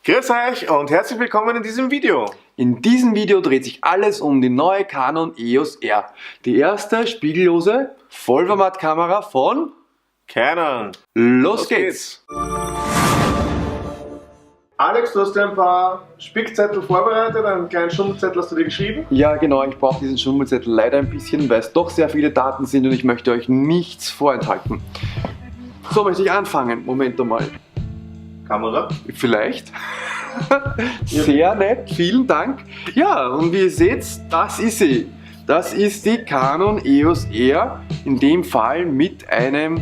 Grüß euch und herzlich willkommen in diesem Video. In diesem Video dreht sich alles um die neue Canon EOS R. Die erste spiegellose Vollformatkamera von Canon. Los geht's! Alex, du hast dir ein paar Spickzettel vorbereitet, einen kleinen Schummelzettel hast du dir geschrieben. Ja genau, ich brauche diesen Schummelzettel leider ein bisschen, weil es doch sehr viele Daten sind und ich möchte euch nichts vorenthalten. So möchte ich anfangen. Moment einmal. Kamera. Vielleicht. Sehr nett, vielen Dank. Ja, und wie ihr seht, das ist sie. Das ist die Canon EOS R, in dem Fall mit einem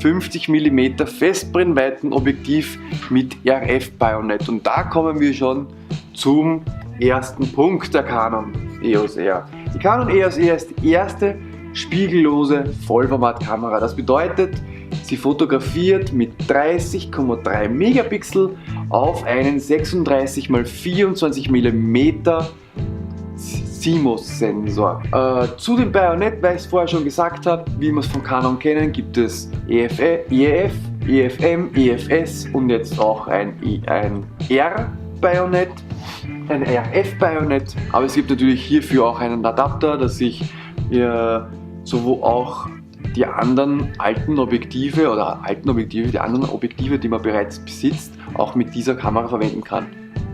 50 mm Festbrennweitenobjektiv mit RF-Bajonett. Und da kommen wir schon zum ersten Punkt der Canon EOS R. Die Canon EOS R ist die erste spiegellose Vollformatkamera. Das bedeutet, sie fotografiert mit 30,3 Megapixel auf einen 36 x 24 mm CMOS-Sensor. Zu dem Bajonett, weil ich es vorher schon gesagt habe, wie wir es von Canon kennen, gibt es EF, EFM, EFS und jetzt auch ein R-Bajonett, ein RF-Bajonett. Aber es gibt natürlich hierfür auch einen Adapter, dass ich sowohl auch die anderen alten Objektive, die anderen Objektive, die man bereits besitzt, auch mit dieser Kamera verwenden kann.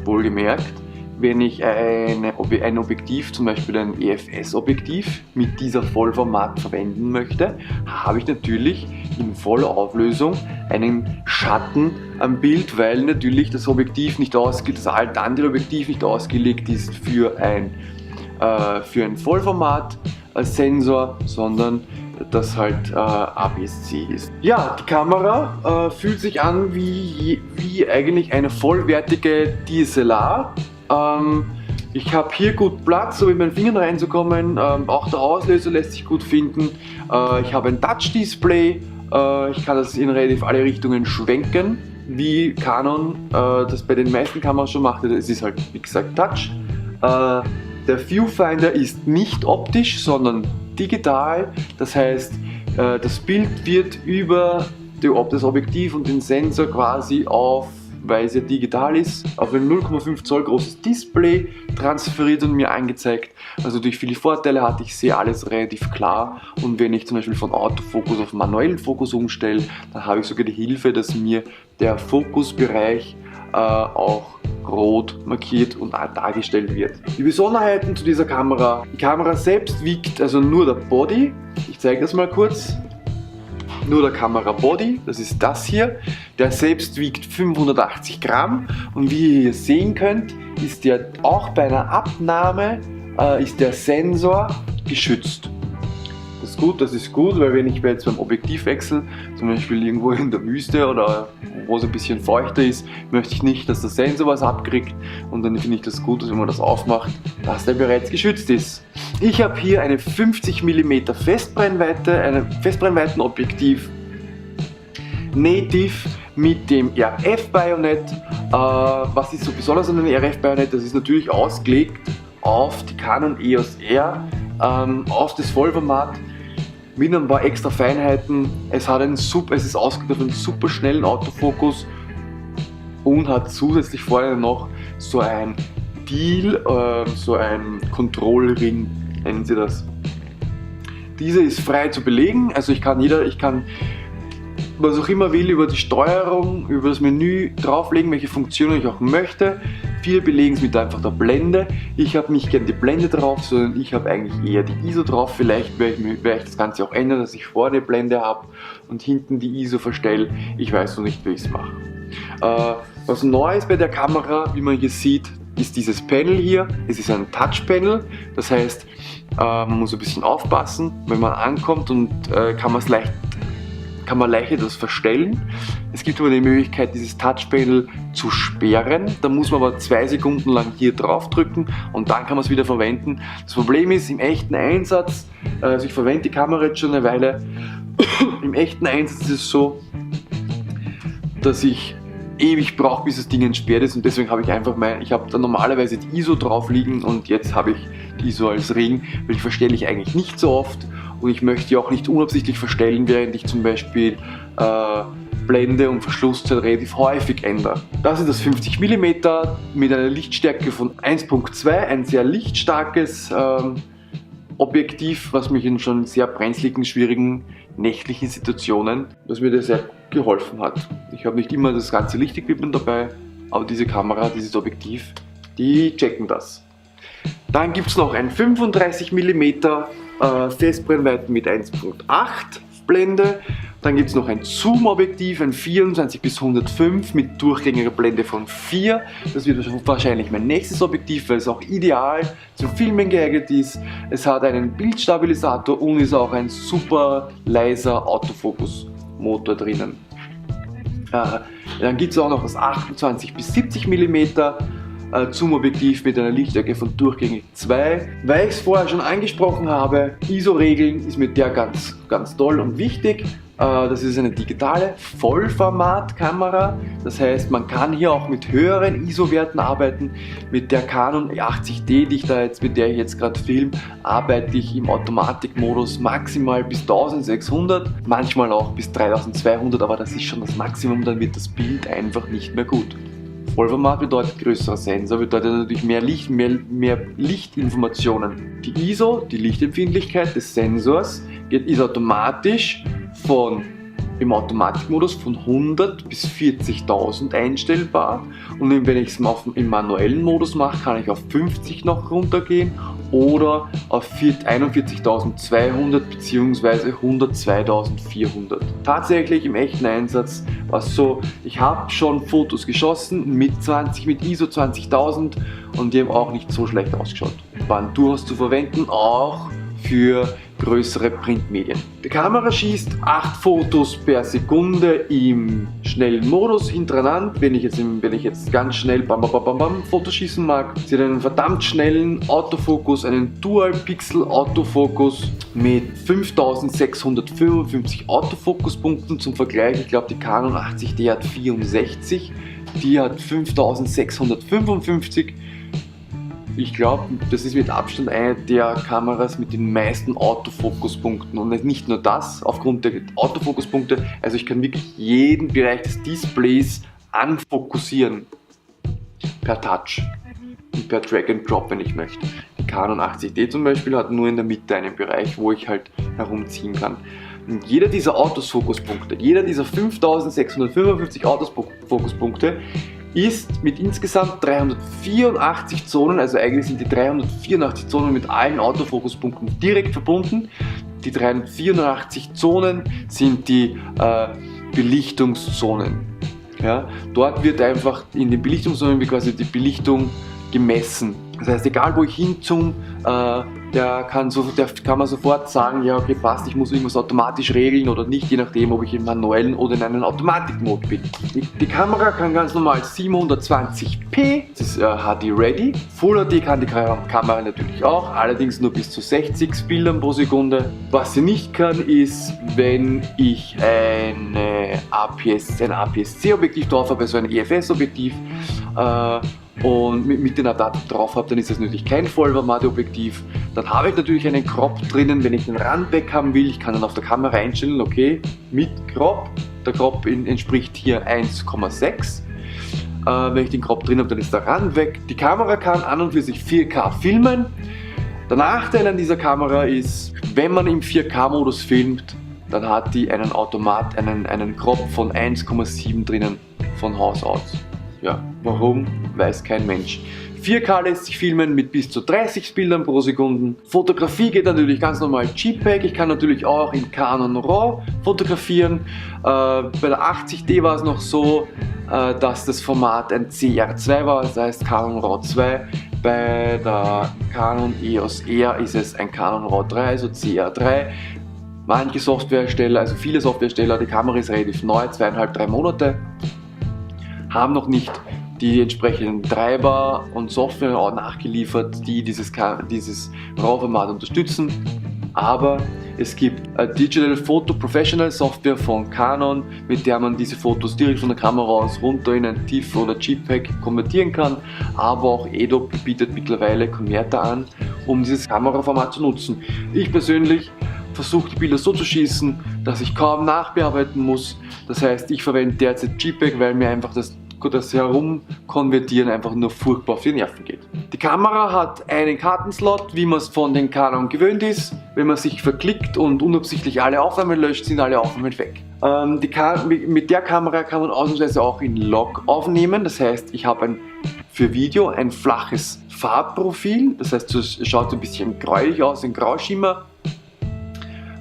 Wohlgemerkt, wenn ich ein Objektiv, zum Beispiel ein EFS-Objektiv, mit dieser Vollformat verwenden möchte, habe ich natürlich in voller Auflösung einen Schatten am Bild, weil natürlich das Objektiv nicht das andere Objektiv nicht ausgelegt ist für ein Vollformat-Sensor, sondern das halt APS-C ist. Ja, die Kamera fühlt sich an wie eigentlich eine vollwertige DSLR. Ich habe hier gut Platz, so mit meinen Fingern reinzukommen. Auch der Auslöser lässt sich gut finden. Ich habe ein Touch-Display. Ich kann das in relativ alle Richtungen schwenken, wie Canon das bei den meisten Kameras schon macht. Es ist halt, wie gesagt, Touch. Der Viewfinder ist nicht optisch, sondern digital. Das heißt, das Bild wird über das Objektiv und den Sensor quasi weil es ja digital ist, auf ein 0,5 Zoll großes Display transferiert und mir angezeigt. Also durch viele Vorteile hat, ich sehe alles relativ klar, und wenn ich zum Beispiel von Autofokus auf manuellen Fokus umstelle, dann habe ich sogar die Hilfe, dass mir der Fokusbereich auch rot markiert und dargestellt wird. Die Besonderheiten zu dieser Kamera: die Kamera selbst wiegt, also nur der Body, ich zeige das mal kurz, nur der Kamera-Body, das ist das hier, der selbst wiegt 580 Gramm, und wie ihr hier sehen könnt, ist der auch bei einer Abnahme ist der Sensor geschützt. Das ist gut, weil wenn ich jetzt beim Objektivwechsel, zum Beispiel irgendwo in der Wüste oder wo es ein bisschen feuchter ist, möchte ich nicht, dass der Sensor was abkriegt, und dann finde ich das gut, dass wenn man das aufmacht, dass der bereits geschützt ist. Ich habe hier eine 50 mm Festbrennweite, ein Festbrennweitenobjektiv Native mit dem RF-Bajonett. Was ist so besonders an dem RF-Bajonett? Das ist natürlich ausgelegt auf die Canon EOS R, auf das Vollformat, mit ein paar extra Feinheiten. Es ist ausgelegt auf einen super schnellen Autofokus und hat zusätzlich vorne noch so ein so ein Kontrollring, nennen sie das. Diese ist frei zu belegen, also ich kann was auch immer will über die Steuerung, über das Menü drauflegen, welche Funktionen ich auch möchte. Viele belegen es mit einfach der Blende. Ich habe nicht gern die Blende drauf, sondern ich habe eigentlich eher die ISO drauf. Vielleicht werde ich das Ganze auch ändern, dass ich vorne eine Blende habe und hinten die ISO verstelle. Ich weiß noch nicht, wie ich es mache. Was neu ist bei der Kamera, wie man hier sieht, ist dieses Panel hier. Es ist ein Touch-Panel, das heißt, man muss ein bisschen aufpassen, wenn man ankommt, und kann man leicht das verstellen. Es gibt aber die Möglichkeit, dieses Touchpanel zu sperren. Da muss man aber 2 Sekunden lang hier drauf drücken und dann kann man es wieder verwenden. Das Problem ist, im echten Einsatz, also ich verwende die Kamera jetzt schon eine Weile, im echten Einsatz ist es so, dass ich ewig brauche, bis das Ding entsperrt ist, und deswegen habe ich habe da normalerweise die ISO drauf liegen, und jetzt habe ich die ISO als Ring, weil ich verstelle ich eigentlich nicht so oft, und ich möchte die auch nicht unabsichtlich verstellen, während ich zum Beispiel Blende und Verschlusszeit relativ häufig ändere. Das ist das 50 mm mit einer Lichtstärke von 1.2, ein sehr lichtstarkes Objektiv, was mich in schon sehr brenzligen, schwierigen nächtlichen Situationen, was mir da sehr geholfen hat. Ich habe nicht immer das ganze Lichtequipment dabei, aber diese Kamera, dieses Objektiv, die checken das. Dann gibt es noch ein 35 mm Festbrennweiten mit 1.8 Blende. Dann gibt es noch ein Zoom-Objektiv, ein 24 bis 105 mit durchgängiger Blende von 4. Das wird wahrscheinlich mein nächstes Objektiv, weil es auch ideal zum Filmen geeignet ist. Es hat einen Bildstabilisator und ist auch ein super leiser Autofokus-Motor drinnen. Dann gibt es auch noch das 28 bis 70 mm Zoom-Objektiv mit einer Lichtstärke von durchgängig 2. Weil ich es vorher schon angesprochen habe, ISO-Regeln ist mir der ganz toll und wichtig. Das ist eine digitale Vollformatkamera, das heißt, man kann hier auch mit höheren ISO-Werten arbeiten. Mit der Canon E80D, mit der ich jetzt gerade filme, arbeite ich im Automatikmodus maximal bis 1600, manchmal auch bis 3200, aber das ist schon das Maximum, dann wird das Bild einfach nicht mehr gut. Vollformat bedeutet größerer Sensor, bedeutet natürlich mehr Licht, mehr Lichtinformationen. Die ISO, die Lichtempfindlichkeit des Sensors, ist automatisch im Automatikmodus von 100 bis 40.000 einstellbar, und wenn ich es im manuellen Modus mache, kann ich auf 50 noch runtergehen oder auf 41.200 bzw. 102.400. Tatsächlich im echten Einsatz war es so, ich habe schon Fotos geschossen mit ISO 20.000 und die haben auch nicht so schlecht ausgeschaut. Waren durchaus zu verwenden, auch für größere Printmedien. Die Kamera schießt 8 Fotos per Sekunde im schnellen Modus hintereinander. Wenn ich jetzt ganz schnell Fotos schießen mag, sie hat einen verdammt schnellen Autofokus, einen Dual-Pixel Autofokus mit 5655 Autofokuspunkten. Zum Vergleich, ich glaube die Canon 80D hat 64, die hat 5655. Ich glaube, das ist mit Abstand eine der Kameras mit den meisten Autofokuspunkten, und nicht nur das, aufgrund der Autofokuspunkte, also ich kann wirklich jeden Bereich des Displays anfokussieren, per Touch und per Drag and Drop, wenn ich möchte. Die Canon 80D zum Beispiel hat nur in der Mitte einen Bereich, wo ich halt herumziehen kann. Und jeder dieser Autofokuspunkte, jeder dieser 5655 Autofokuspunkte ist mit insgesamt 384 Zonen, also eigentlich sind die 384 Zonen mit allen Autofokuspunkten direkt verbunden. Die 384 Zonen sind die Belichtungszonen. Ja, dort wird einfach in den Belichtungszonen quasi die Belichtung gemessen. Das heißt, egal wo ich hinzoome, der kann man sofort sagen, ja okay, passt, ich muss irgendwas automatisch regeln oder nicht, je nachdem, ob ich im manuellen oder in einem Automatikmod bin. Die Kamera kann ganz normal 720p, das ist HD Ready. Full HD kann die Kamera natürlich auch, allerdings nur bis zu 60 Bildern pro Sekunde. Was sie nicht kann, ist, wenn ich ein APS-C-Objektiv drauf habe, also ein EFS-Objektiv, und mit den Adapter drauf habe, dann ist das natürlich kein Vollformat-Objektiv. Dann habe ich natürlich einen Crop drinnen, wenn ich den Rand weg haben will. Ich kann dann auf der Kamera einstellen, okay, mit Crop. Der Crop entspricht hier 1,6. Wenn ich den Crop drin habe, dann ist der Rand weg. Die Kamera kann an und für sich 4K filmen. Der Nachteil an dieser Kamera ist, wenn man im 4K-Modus filmt, dann hat die einen Crop von 1,7 drinnen von Haus aus. Ja, warum, weiß kein Mensch. 4K lässt sich filmen mit bis zu 30 Bildern pro Sekunde. Fotografie geht natürlich ganz normal JPEG. Ich kann natürlich auch in Canon RAW fotografieren. Bei der 80D war es noch so, dass das Format ein CR2 war, das heißt Canon RAW 2. Bei der Canon EOS R ist es ein Canon RAW 3, also CR3. Manche Softwarehersteller, also viele Softwarehersteller, die Kamera ist relativ neu, 2,5–3 Monate, haben noch nicht die entsprechenden Treiber und Software auch nachgeliefert, die dieses RAW-Format unterstützen. Aber es gibt Digital Photo Professional Software von Canon, mit der man diese Fotos direkt von der Kamera aus runter in ein TIFF oder JPEG konvertieren kann. Aber auch Adobe bietet mittlerweile Konverter an, um dieses Kameraformat zu nutzen. Ich persönlich versuche die Bilder so zu schießen, dass ich kaum nachbearbeiten muss. Das heißt, ich verwende derzeit JPEG, weil mir einfach das Herumkonvertieren einfach nur furchtbar auf die Nerven geht. Die Kamera hat einen Kartenslot, wie man es von den Canon gewöhnt ist. Wenn man sich verklickt und unabsichtlich alle Aufnahmen löscht, sind alle Aufnahmen weg. Mit der Kamera kann man ausnahmsweise auch in Log aufnehmen. Das heißt, ich habe für Video ein flaches Farbprofil. Das heißt, es schaut ein bisschen gräulich aus, ein Grauschimmer.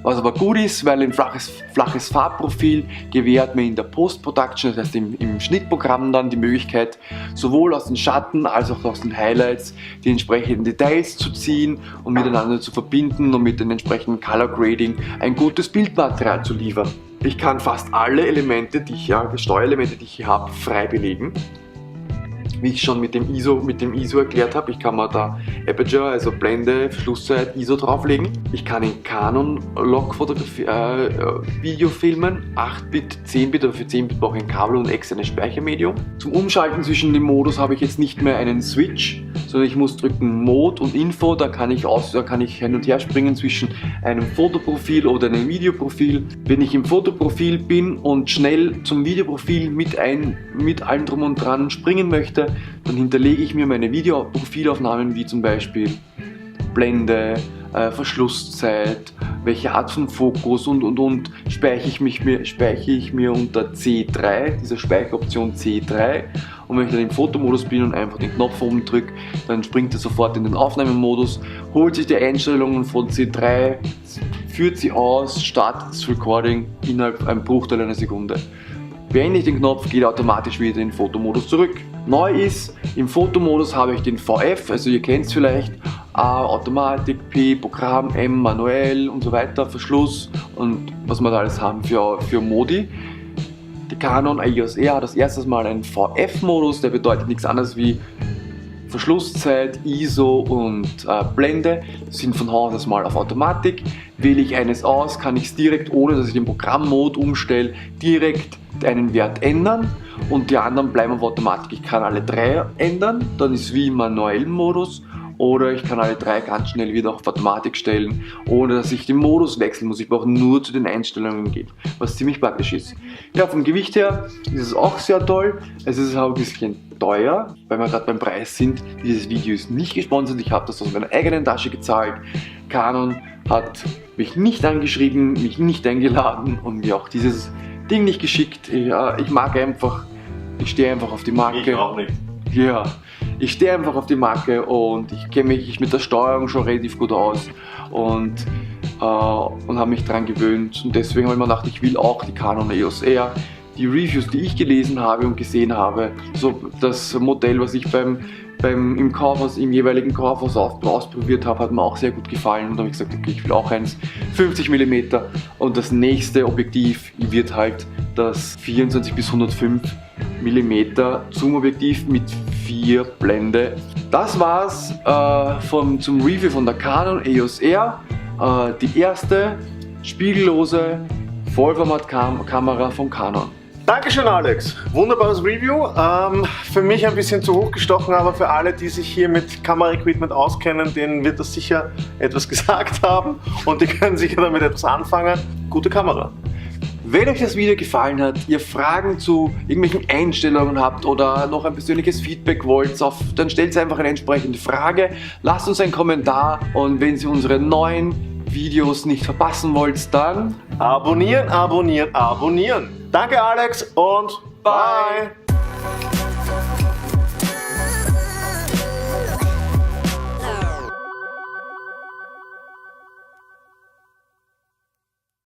Was aber gut ist, weil ein flaches Farbprofil gewährt mir in der Post-Production, das heißt im Schnittprogramm dann die Möglichkeit, sowohl aus den Schatten als auch aus den Highlights die entsprechenden Details zu ziehen und miteinander zu verbinden und mit dem entsprechenden Color Grading ein gutes Bildmaterial zu liefern. Ich kann fast alle Elemente, Steuerelemente, die ich hier habe, frei belegen. Wie ich schon mit dem ISO erklärt habe, ich kann mir da Aperture, also Blende, Verschlusszeit, ISO drauflegen. Ich kann in Canon Log Video filmen, 8-Bit, 10-Bit, aber für 10-Bit brauche ich ein Kabel und externes Speichermedium. Zum Umschalten zwischen dem Modus habe ich jetzt nicht mehr einen Switch, sondern ich muss drücken Mode und Info, da kann ich hin und her springen zwischen einem Fotoprofil oder einem Videoprofil. Wenn ich im Fotoprofil bin und schnell zum Videoprofil mit allem drum und dran springen möchte, dann hinterlege ich mir meine Videoprofilaufnahmen wie zum Beispiel Blende, Verschlusszeit, welche Art von Fokus und speichere ich mir unter C3, dieser Speicheroption C3. Und wenn ich dann im Fotomodus bin und einfach den Knopf oben drücke, dann springt er sofort in den Aufnahmemodus, holt sich die Einstellungen von C3, führt sie aus, startet das Recording innerhalb einem Bruchteil einer Sekunde. Beende ich den Knopf, geht automatisch wieder in den Fotomodus zurück. Neu ist, im Fotomodus habe ich den VF, also ihr kennt es vielleicht, A, Automatik, P, Programm, M, manuell und so weiter, Verschluss und was wir da alles haben für Modi. Die Canon EOS R hat das erste Mal einen VF-Modus, der bedeutet nichts anderes wie Verschlusszeit, ISO und Blende sind von Haus aus mal auf Automatik. Wähle ich eines aus, kann ich es direkt, ohne dass ich den Programmmode umstelle, direkt einen Wert ändern und die anderen bleiben auf Automatik. Ich kann alle drei ändern, dann ist wie im manuellen Modus, oder ich kann alle drei ganz schnell wieder auf Automatik stellen, ohne dass ich den Modus wechseln muss. Ich brauche nur zu den Einstellungen gehen, was ziemlich praktisch ist. Ja, vom Gewicht her ist es auch sehr toll. Es ist auch ein bisschen teuer, weil wir gerade beim Preis sind. Dieses Video ist nicht gesponsert, ich habe das aus meiner eigenen Tasche gezahlt. Canon hat mich nicht angeschrieben, mich nicht eingeladen und mir auch dieses Ding nicht geschickt. Ich mag einfach, ich stehe einfach auf die Marke. Ich auch nicht. Ja, ich stehe einfach auf die Marke und ich kenne mich mit der Steuerung schon relativ gut aus und habe mich daran gewöhnt. Und deswegen habe ich mir gedacht, ich will auch die Canon EOS R. Die Reviews, die ich gelesen habe und gesehen habe, so das Modell, was ich im jeweiligen Kaufhaus ausprobiert habe, hat mir auch sehr gut gefallen und da habe ich gesagt, okay, ich will auch eins 50 mm und das nächste Objektiv wird halt das 24 bis 105 mm Zoom-Objektiv mit 4 Blende. Das war's zum Review von der Canon EOS R, die erste spiegellose Vollformat-Kamera von Canon. Dankeschön, Alex. Wunderbares Review. Für mich ein bisschen zu hoch gestochen, aber für alle, die sich hier mit Kameraequipment auskennen, denen wird das sicher etwas gesagt haben und die können sicher damit etwas anfangen. Gute Kamera. Wenn euch das Video gefallen hat, ihr Fragen zu irgendwelchen Einstellungen habt oder noch ein persönliches Feedback wollt, dann stellt einfach eine entsprechende Frage, lasst uns einen Kommentar und wenn ihr unsere neuen Videos nicht verpassen wollt, dann abonnieren, abonnieren, abonnieren. Danke Alex und bye!